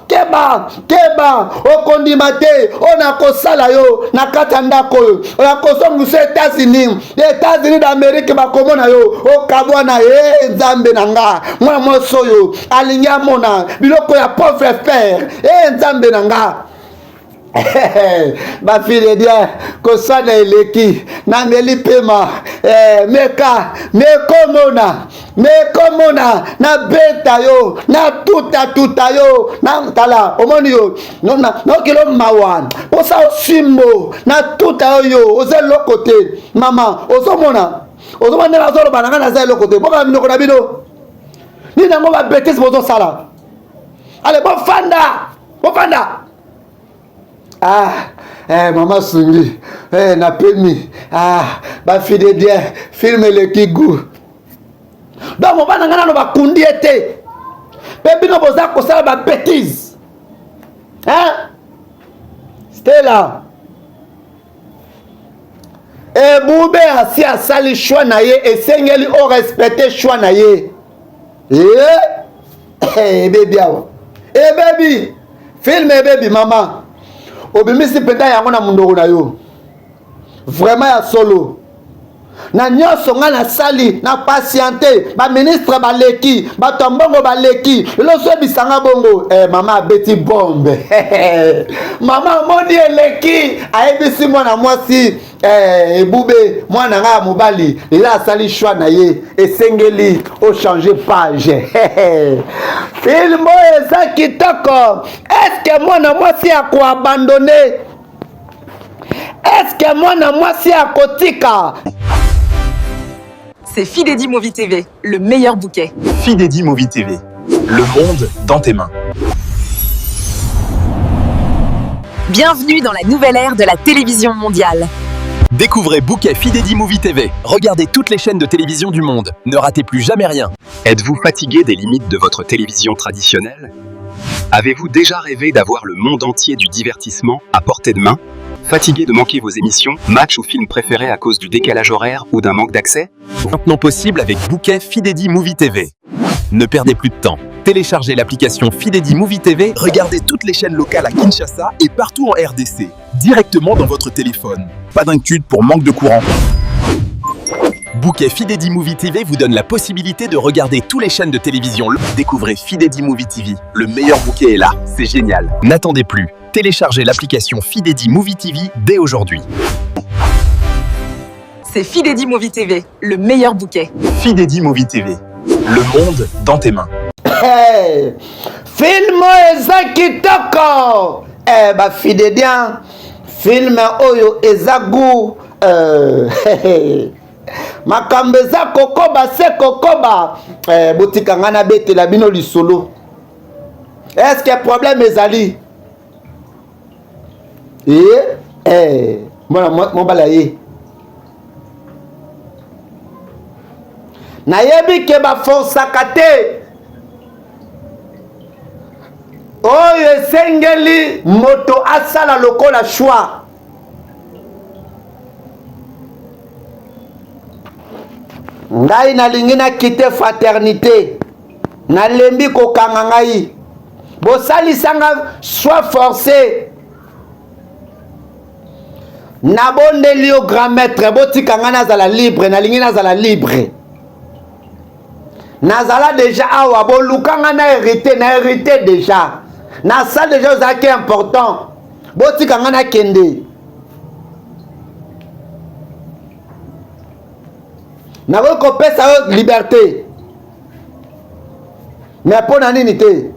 okondima te oyo nakosala yo na kati ya ndako oyo oyakozongisa États-Unis d'Amérique bakomona yo okabwa na ye nzambe na nga mwana mwasi oyo alingi amona biloko ya pauvre père nzambe na nga bafile dia kosana eleki nameli pema mekomona na beta yo na tuta yo na tala omoni yo nokilo mawan posa osimbo na tuta yo oze loko te mama ozomona ndena azoloba na nga naza eloko te boka minoko na bino nini yango babetisi bozosala ale bofanda mama sungi napemi bafide bien filme eleki goût donc mobana nga nano bakundi ete mpe bino boza kosala babétise stela ebube asi asali choix na ye esengeli orespecte choix na ye ebebi awa ebebi filme ebebi mama obimisi mpenza yango na mundoko na yo vraiment ya solo na nyonso nga nasali na patiente baministre baleki bato ya mbongo baleki eloso ebisanga bongo mama abeti bombe mama amoni eleki ayebisi mwana mwasi ebube mwana nga ya mobali eza asali choix na ye esengeli ochange page filme oyo eza kitoko eske mwana mwasi akoabandone eske mwana mwasi akotika. C'est Fidedi Movie TV, le meilleur bouquet. Fidedi Movie TV, le monde dans tes mains. Bienvenue dans la nouvelle ère de la télévision mondiale. Découvrez Bouquet Fidedi Movie TV. Regardez toutes les chaînes de télévision du monde. Ne ratez plus jamais rien. Êtes-vous fatigué des limites de votre télévision traditionnelle? Avez-vous déjà rêvé d'avoir le monde entier du divertissement à portée de main? Fatigué de manquer vos émissions, matchs ou films préférés à cause du décalage horaire ou d'un manque d'accès? Maintenant possible avec Bouquet Fidedi Movie TV. Ne perdez plus de temps. Téléchargez l'application Fidedi Movie TV, regardez toutes les chaînes locales à Kinshasa et partout en RDC, directement dans votre téléphone. Pas d'inquiétude pour manque de courant. Bouquet Fidedi Movie TV vous donne la possibilité de regarder toutes les chaînes de télévision. Découvrez Fidedi Movie TV. Le meilleur bouquet est là, c'est génial. N'attendez plus, téléchargez l'application Fidedi Movie TV dès aujourd'hui. C'est Fidedi Movie TV, le meilleur bouquet. Fidedi Movie TV. Le monde dans tes mains. Hey, film eza kitoko. Ba Fidedian, film oyo eza gu. Makambo eza kokoba se kokoba. Botika ngana betela bino lisolo. Est-ce que problème ezali? Mon balaye. Nayebi ke ba forsaka te. Oyo esengeli moto asala lokola choix. Ngai nalingi nakite fraternité. Nalembi kokanga ngai. Bosalisanga choix forcé. Nabondeli yo grand maître botika nga nazala libre, nalingi nazala libre. Nazala déjà awa bolukanga na hérité déjà. Na ça déjà ozaki important. Botika nga na kende. Na ko pesa yo liberté. Mais pour nani te.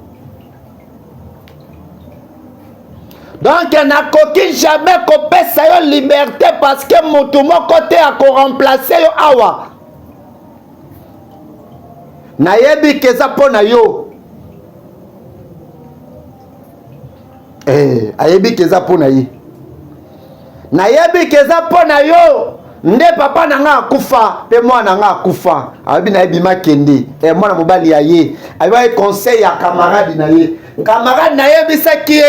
Donc na koki jamais ko pesa yo liberté parce que moto moko te a ko remplacer yo awa. Nayebi keza pona yo. Ayebi keza pona yi. Nayebi keza pona yo. Nde papa nanga akufa pe mwana nanga akufa. Ayebi nayebi makende. Mwana mobali ya ye. Ayebi conseil ya camarade na ye. Camarade nayebi saki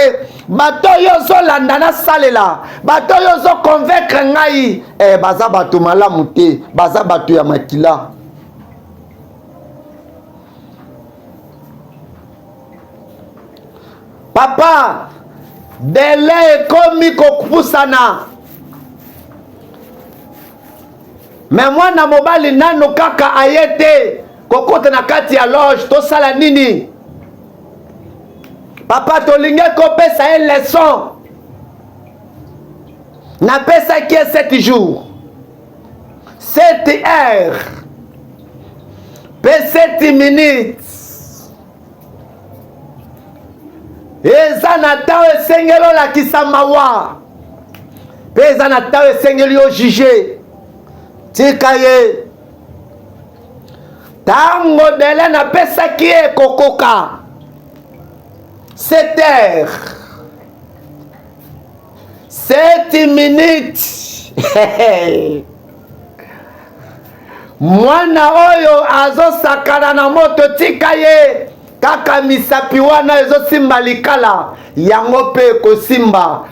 bato yo zo landa na salela. Bato yo zo convaincre ngai. Baza bato malamu te. Baza bato ya makila. Papa, délai komi kokupusana. Mais moi na mobali nano kaka ayete kokote na kati ya loge to sala nini. Papa tolinge ko pesa une leçon. Na pesa qui est 7 jours. 7 heures. Pe 7 minutes. Eza na tawe sengelo la kisamawa. Eza na tawe sengelo yo jugé. Tika ye. Tango dele na pesa kie kokoka. 7 heures. 7 minutes. Mwana oyo azo sakana na moto tika ye. Kaka misapi wana ezo simba likala yango pe kosimba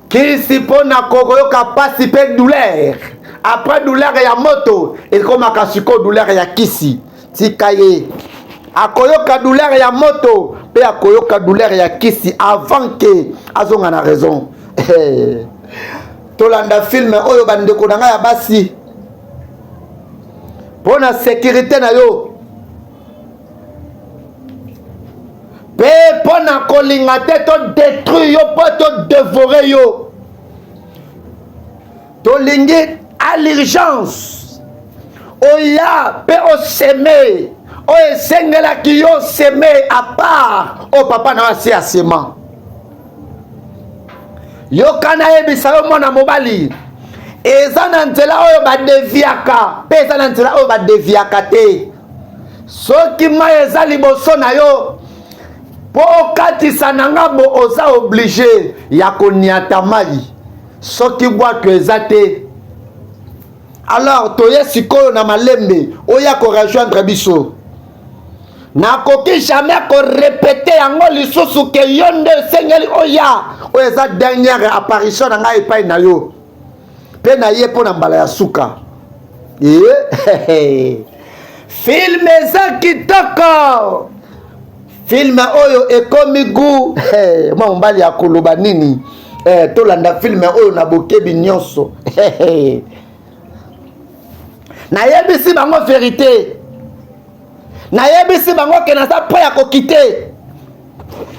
kisi pona kokoyoka pasi pe douleur après douleur ya moto ekomaka siko douleur ya kisi tika ye akoyoka douleur ya moto pe akoyoka douleur ya kisi avant que azonga na raison. Tolanda film oyo bandeko na ngai ya basi pona sécurité na yo. Pe na kolinga te to détruire yo po to dévorer yo. To lingi à l'urgence. Oya pe o semer. O esengela ki yo semer à part. O papa na wasi a sema. Yo kana yebisa yo mwana mobali. Eza na nzela oyo ba deviaka. Pe eza na nzela oyo ba deviaka te. Soki ma eza liboso na yo. Po katisa nanga bo oza obligé ya koniata mai soki bwatu ezate. Alors toye sikoyo na malembe oya ko rejoindre biso na koki jamais ko répéter yango lisusu ke yonde sengeli oya o eza dernière apparition na ngai epai na yo pe na ye po na mbala ya suka. Film eza kitoko. Film oyo ekomi gu mwa mbali ya koloba nini tolanda film oyo na bokebi nyonso. nayebisi bango vérité, nayebisi bango ke naza prêt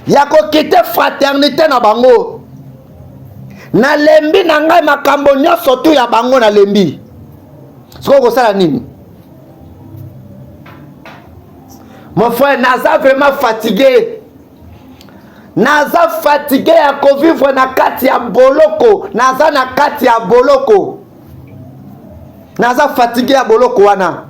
ya kokite fraternité na bango, nalembi na ngai makambo nyonso tu ya bango nalembi. Siko kosala nini? Mon frère, naza vraiment fatigué. Naza fatigué ya kovivre na kati ya boloko. Naza na kati ya boloko. Naza fatigué ya boloko wana.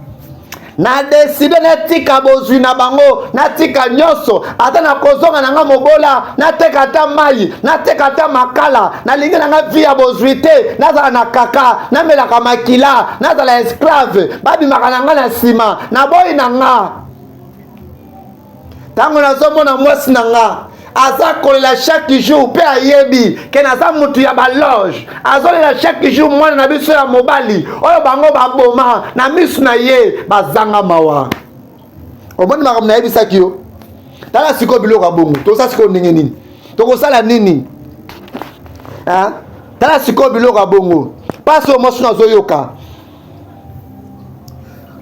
Na décidé natika bozwi na bango, natika nyonso, ata na kozonga na nga mobola, nateka ata mai, nateka ata makala, nalingi na nga vi ya bozwi te, nazala na kaka, namelaka makila, nazala esclave, babimaka na nga na nsima, naboyi na nga. Tango nazomona mwasi na nga, aza kolela chaque jour pe ayebi ke naza mutu ya baloge, azolela chaque jour mwana na biso ya mobali oyo bango baboma na misu na ye bazanga mawa. Omoni makambo nayebisaki yo, tala siko biloko ya bongo, toza siko ndenge nini, tokosala nini? Tala siko biloko ya bongo, pasi omosu nazoyoka.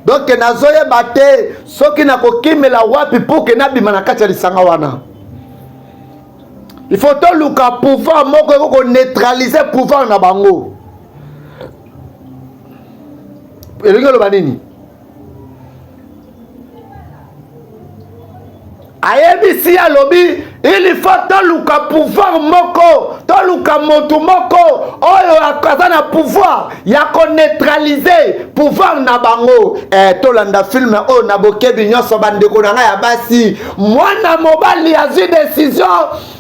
Donc nazoyeba te soki nakokimela wapi pour ke nabima na kati ya lisanga wana. Il faut tout le pouvoir moko neutraliser pouvoir na bango. Elingo lo banini. Ayebisi ya lobi, il faut tout le pouvoir moko, tout le motu moko, oyo akazana pouvoir, ya ko neutraliser pouvoir na bango. Tolanda film o na bokebi nyonso bandeko na nga ya basi, mwana mobali azi décision,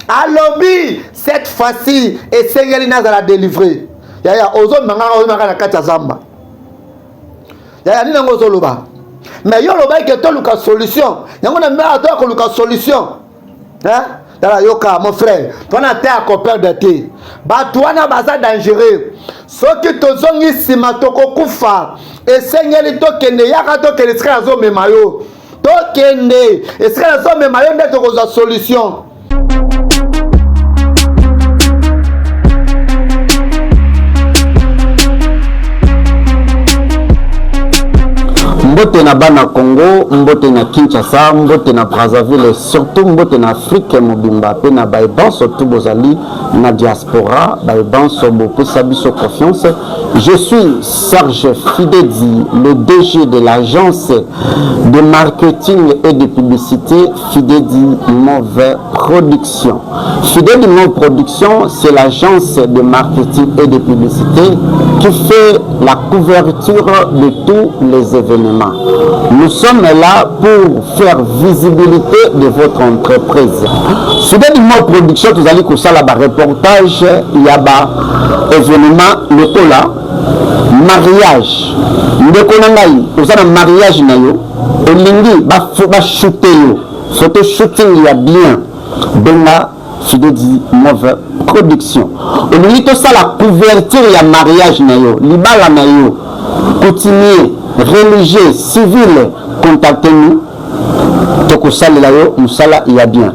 alobi cette fois-ci esengeli nazala délivrer. Yaya ozo manga na kati ya zamba. Yaya nini ngo zoloba? Mais yo loba ke to luka solution. Yango na mba to ko luka solution. Tala yoka mon frère, toi na te akopère de te. Ba toi na baza dangereux. Soki tozongi sima tokokufa, esengeli to kende yaka to kende sika zo memayo. To kende, esika zo memayo nde to ko solution. Mbote na bana Congo, mbote na Kinshasa, mbote na Brazzaville, surtout mbote na Afrique mobimba, pe na baiban surtout bozali na diaspora, baiban sobo pesa biso confiance. Je suis Serge Fidedi, le DG de l'agence de marketing et de publicité Fidedi Move Production. Fidedi Move Production, c'est l'agence de marketing et de publicité qui fait la couverture de tous les événements. Nous sommes là pour faire visibilité de votre entreprise. Fidedi Move Production, vous allez ça là reportage, il y a événement le là. Mariage ndeko na ngai ozana mariage na yo olingi ba shooter yo photo shooting ya bien benga Fidedi Move Production olingi to ça la couverture ya mariage na yo libala na yo coutumier religieux civil contactez-nous toko salela yo musala ya bien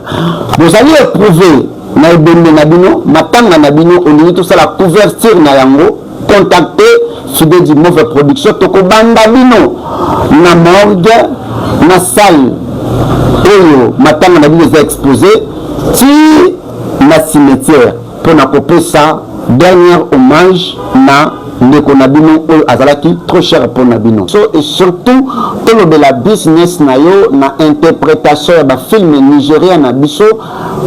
vous allez éprouver na ebembe na bino matanga na bino olingi to ça la couverture na yango contacter Fidedi Move Production toko banda bino na morgue na salle oyo matanga na bino za exposé ti na cimetière pour na kopesa dernier hommage na ndeko na bino oyo azalaki trop cher pour na bino so et surtout tolobela business na yo na interprétation ya ba film nigérien na biso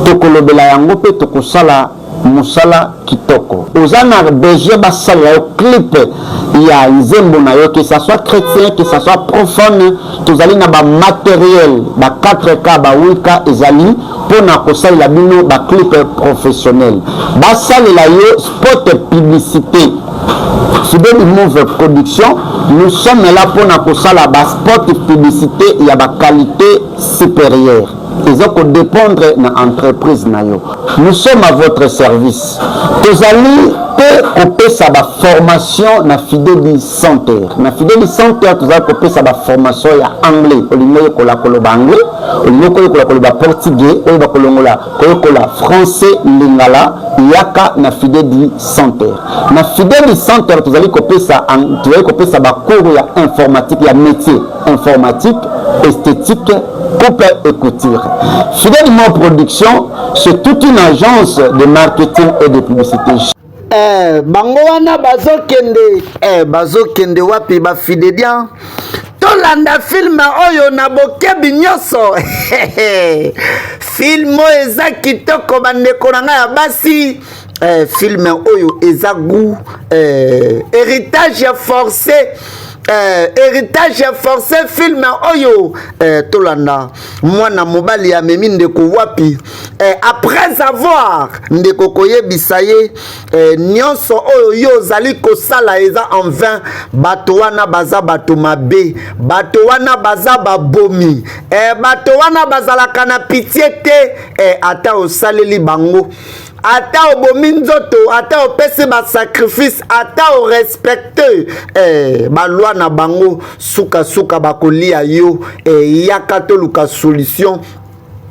tokolobela yango pe tokosala musala kitoko ozana besoin basala yo clip ya nzembo na yo que ça soit chrétien que ça soit profane tozali na ba matériel ba 4K ba 8K ezali pona kosalela bino ba clip professionnel basalela yo spot publicité Fidedi Move Production nous sommes là pona kosala ba spot publicité ya ba qualité supérieure. Ils ont dépendre de l'entreprise. Nous sommes à votre service. Tous allez kopesa ba formation na Fideli Center. Na Fideli Center tozali kopesa ba formation ya anglais. Olingo kola koloba anglais, olingo kola koloba portugais, oyo ba kolongola kola français lingala yaka na Fideli Center. Na Fideli Center tozali kopesa ba cours ya informatique ya métier informatique, esthétique, coupe et couture. Fideli Mo Production, c'est toute une agence de marketing et de publicité. Bango wana bazokende wapi ba Fidelian tolanda film oyo na bokebi nyonso film eza kitoko bandeko na ngai ya basi film oyo eza goût héritage forcé film oyo tolanda mwana mobali ya memi ndeko wapi après avoir ndeko koyebisa ye nyonso oyo yo zali kosala eza en vain bato wana baza bato mabe bato wana baza babomi bato wana bazalaka na pitié te ata osaleli bango ata obomi nzoto ata opesi basacrifice ata orespecte balwa na bango suka bakolia yo yaka toluka solution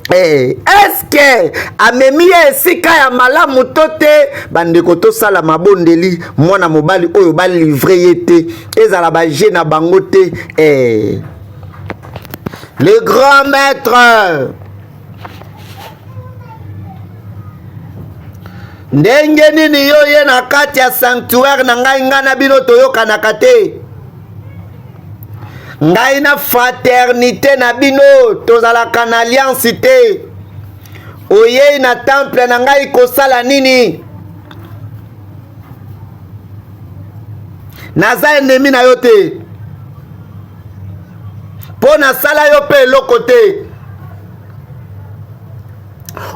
est-ce que amemi ye esika ya malamu to te bandeko tosala mabondeli mwana mobali oyo balivre ye te ezala baje na bango te le grand maître ndenge nini yo ye na kati ya sanctuaire na ngai nga na bino toyokanaka te ngai na fraternité na bino tozalaka na alliance te oyei na temple na ngai kosala nini naza ennemi na yo te mpo nasala yo mpe eloko te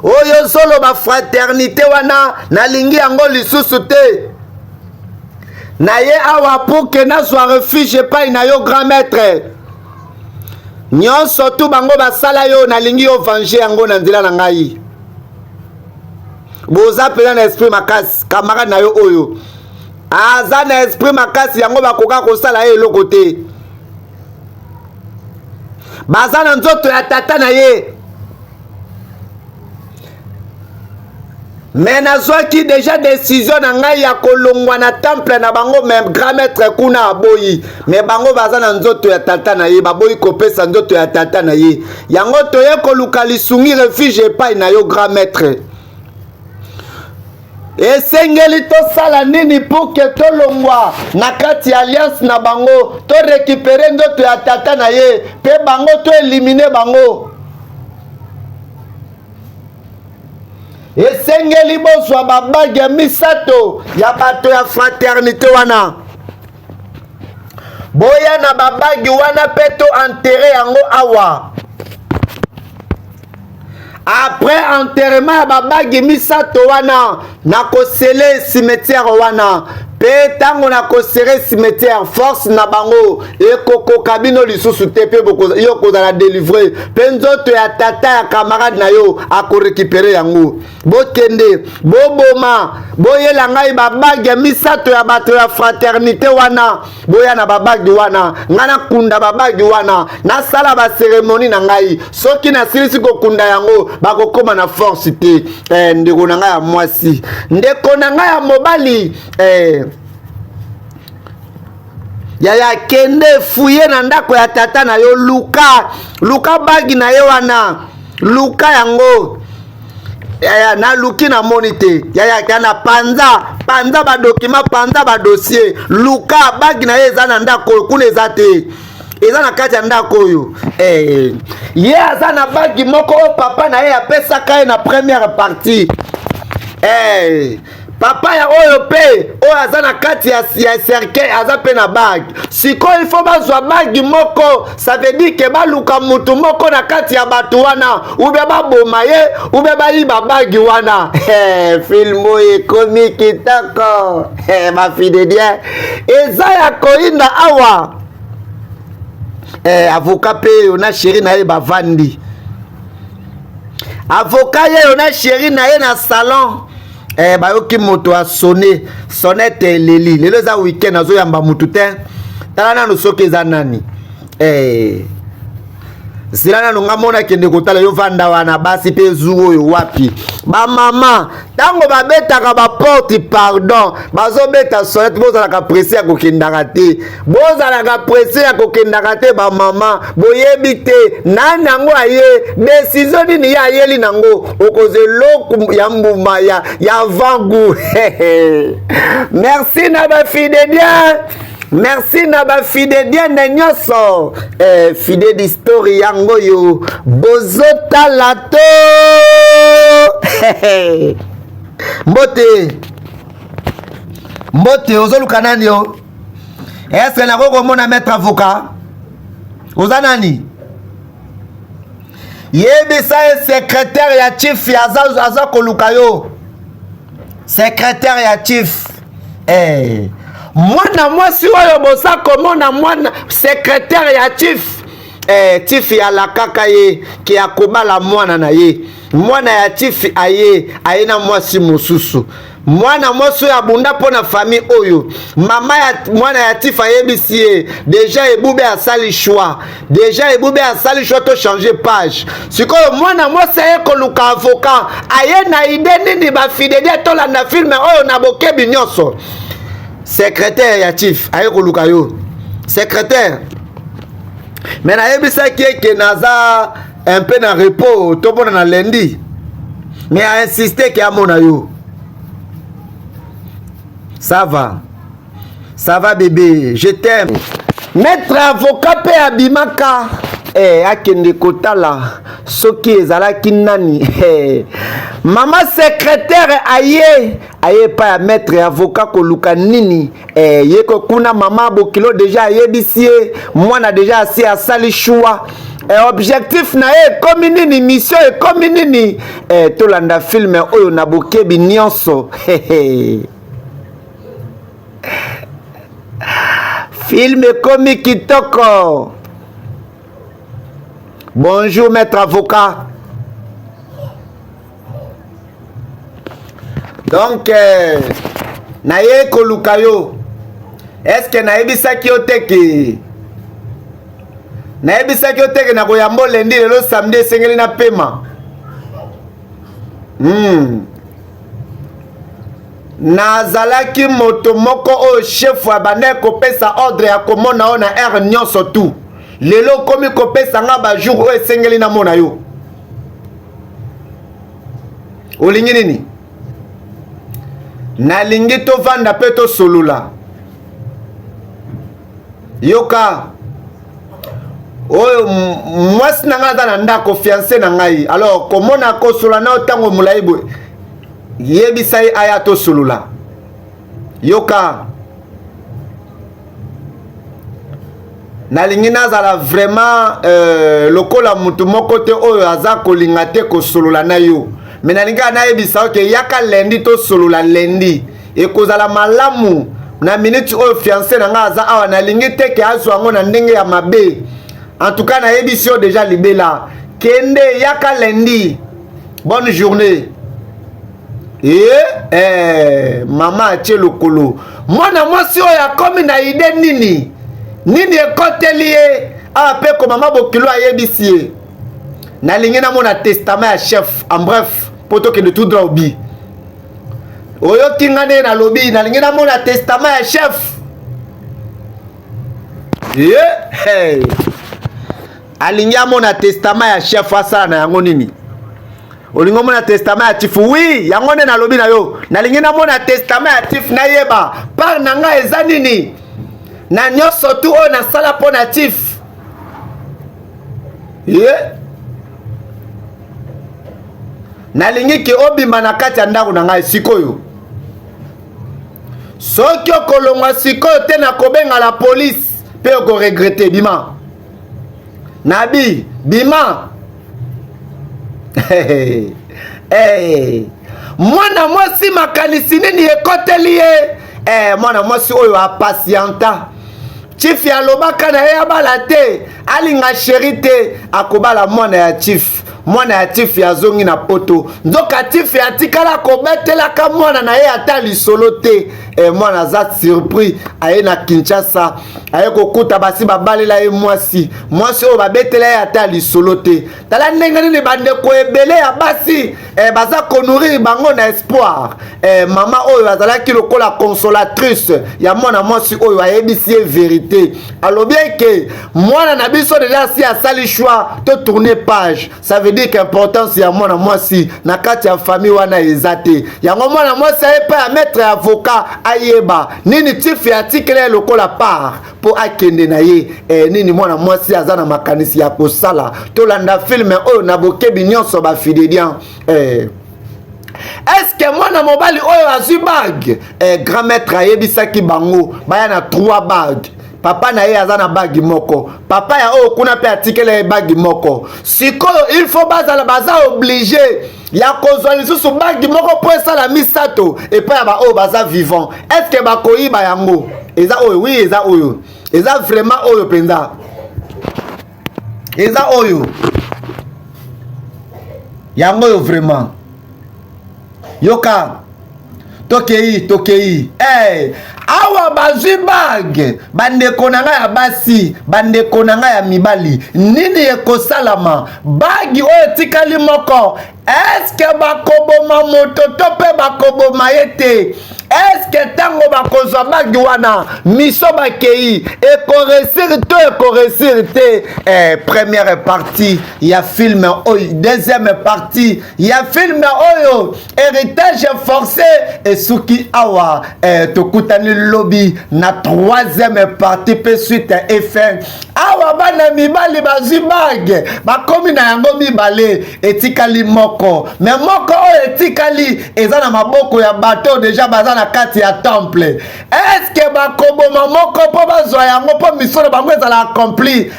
oyo solo ba fraternité wana nalingi yango lisusu te na ye awa pour que nazwa refuge epai na yo grand maître nyonso tu bango basala yo nalingi yo venger yango na nzela na ngai boza mpenza na esprit makasi camarade na yo oyo aza na esprit makasi yango bakoka kosala ye eloko te baza na nzoto ya tata na ye mais nazwaki déjà décision na ngai ya kolongwa na temple na bango même grand maître kuna aboyi mais bango baza na nzoto ya tata na ye baboyi kopesa nzoto ya tata na ye yango toye koluka lisungi refuge epai na yo grand maître esengeli tosala nini pour que tolongwa na kati ya alliance na bango to récupérer nzoto ya tata na ye pe bango to éliminer bango esengeli bozwa babage misato ya bato ya fraternité wana boya na babagi wana pe to enterre yango awa après enterrement ya babagi misato wana na kosele cimetière wana pe tango na kosere cimetière force na bango ekokoka bino lisusu te pe yo kozala délivrer pe nzoto ya tata ya camarade na yo akorécupérer yango bokende boboma boyela ngai babage misato ya bato ya fraternité wana boya na babagi wana nga nakunda babagi wana nasala basérémonie na ngai soki nasilisi kokunda yango bakokoma na force te ndeko na ngai ya mwasi ndeko na ngai ya mobali yaya kende fuye na ndako ya tata na yo luka bagi na ye wana luka yango yaya na luki na moni te yaya kana panza ba document panza ba dossier luka bagi na ye eza na ndako kuna eza te eza na kati ya ndako oyo ye aza na bagi moko oyo papa na ye apesaka ye na première partie papa ya oyo pe oyo aza na kati ya cercueil aza pe na bag sikoyo ifo bazwa bagi moko ça veut dire ke baluka mutu moko na kati ya bato wana ube baboma ye ube bayiba bagi wana film oyo ekomi kitoko bafidedien eza ya koyinda awa avocat pe oyo na sheri na ye bavandi avocat ye oyo na sheri na ye na salon bayoki moto a sonné sonnette leli lelo za weekend azo yamba mutu te tala nanu soki eza nani zila nanu nga mona kende kotala yo vanda wana basi pe zu oyo wapi ba mama tango babetaka ba porte pardon bazo beta sonnette bozalaka pressé ya kokendaka te bozalaka pressé ya kokendaka te ba mama boyebi te nani yango aye décision nini ya ayeli nango okoze loku ya mbuma ya vangu merci na ba fidèle. Merci na ba fidèle na nyoso fidèle d'histoire yango yo bozota lato mbote ozoluka nani yo est-ce na koko mona maître avocat oza nani yebisa secrétaire ya chief aza koluka yo secrétaire ya chief mwana mwasi oyo bosa komona mwana secrétaire ya chief chief ya la kaka ye ki akobala mwana na ye mwana ya chief aye na mwasi mosusu mwana mwasi oyo abunda mpona famille oyo mama ya mwana ya chief ayebisi ye deja ebube asali choix to changer page sikoyo mwana mwasi aye koluka avocat aye na ide nini bafidèle tolanda filme oyo na bokebi nyonso secrétaire ya chief aye koluka yo secrétaire mais nayebisaki eke naza un peu na repos topona na lundi mais a insisté ke amona yo ça va bébé je t'aime maître avocat pe abimaka akende kotala soki ezalaki nani mama secrétaire aye pa ya maître avocat koluka nini yeko kuna mama bokilo deja ayebisi ye mwana deja asi asali choix objectif na ye ekomi nini mission ekomi nini tolanda filme oyo na bokebi nyonso film ekomi kitoko. Bonjour maître avocat. Donc naye koluka yo. Est-ce que nayebisaki yo teke? Nayebisaki yo teke na koyambo lendi lelo samedi esengeli na pema. Nazalaki moto moko o chef wa bande kopesa ordre ya komona ona air nyonso tout. Lelo komi kopesa nga ba jour o esengeli na mona yo. Olingi nini? Nalingi to vanda pe to solula. Yoka oyo mwasi na nga na ndako fiancé na ngai. Alors komona ko solana otango mulaibo. Yebisa ye aya to solula. Yoka nalingi nazala vraiment lokola mutu moko te oyo aza kolinga te kosolola na yo me nalingi nayebisa oke yaka lendi to solola lendi ekozala malamu na minute oyo fiancé na nga aza awa nalingi te ke azwa yango na ndenge ya mabe en tout cas nayebisi yo deja libela kende yaka lendi bonne journée mama atie lokolo mwana mwasi oyo akomi na ide nini nini ekoteli ye ape ko mama bokilo ayebisi ye nalingi namona testament ya chef en bref poto kende tout droit obi oyo tingane na lobi nalingi namona testament ya chef alingi amona testament ya chef asala na yango nini olingo mona testament ya chief oui yango nde na lobi na yo nalingi namona testament ya chief nayeba par na nga eza nini na nyonso tu oyo nasala mpo na chief nalingi ke obima na kati ya ndako na ngai sikoyo soki okolongwa sikoyo te na kobenga la police mpe okoregrete bima nabi bima mwana mwasi makanisi nini ekoteli ye mwana mwasi oyo apasianta chief alobaka na ye abala te alinga sheri te akobala mwana ya chief mwana ya tifi azongi na poto nzoka tifi atikala kobetelaka mwana na ye ata lisolo te mwana aza surpris aye na Kinshasa aye kokuta basi babalela ye mwasi oyo babetela ye ata lisolo te tala ndenge nini bandeko ebele ya basi baza konourrir bango na espoir mama oyo azalaki lokola consolatrice ya mwana mwasi oyo ayebisi ye vérité alobi eke mwana na biso deja si asali choix to tourner page ça veut dire qu'importance ya mwana mwasi na kati ya famille wana eza te yango mwana mwasi aye pa ya maître avocat ayeba nini tifi atikele lokola part po akende na ye nini mwana mwasi aza na makanisi ya kosala tolanda filme oyo na bokebi nyonso bafidelian est-ce que mwana mobali oyo azwi bag grand maître ayebisaki bango baya na 3 bag papa na ye aza na bagi moko papa ya oyo kuna pe atikele bagi moko sikoyo il faut baza obligé ya kozwa lisusu bagi moko po esala misato epai ya baoyo baza vivant est-ce que bakoyiba yango eza oyo oui eza oyo eza vraiment oyo penza eza oyo yango oyo vraiment yoka tokei awa bazwi bag bandeko na ngai ya basi bandeko na ngai ya mibali nini ekosalama bagi oyo etikali moko eske bakoboma moto to mpe bakoboma ye te eske ntango bakozwa bagi wana miso bakei ekoresir to ekoresir te première partie ya filme oyo deuxième partie ya filme oyo héritage forcé esuki awa tokutani lobi na troisième partie pe suite et fin awa bana mibali bazwi bag bakomi na yango mibale etikali moko mais moko oyo etikali eza na maboko ya bato deja baza na kati ya temple eske bakoboma moko mpo bazwa yango mpo misolo bango ezala accompli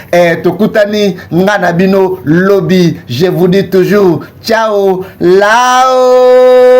tokutani nga na bino lobi je vous dis toujours ciao lao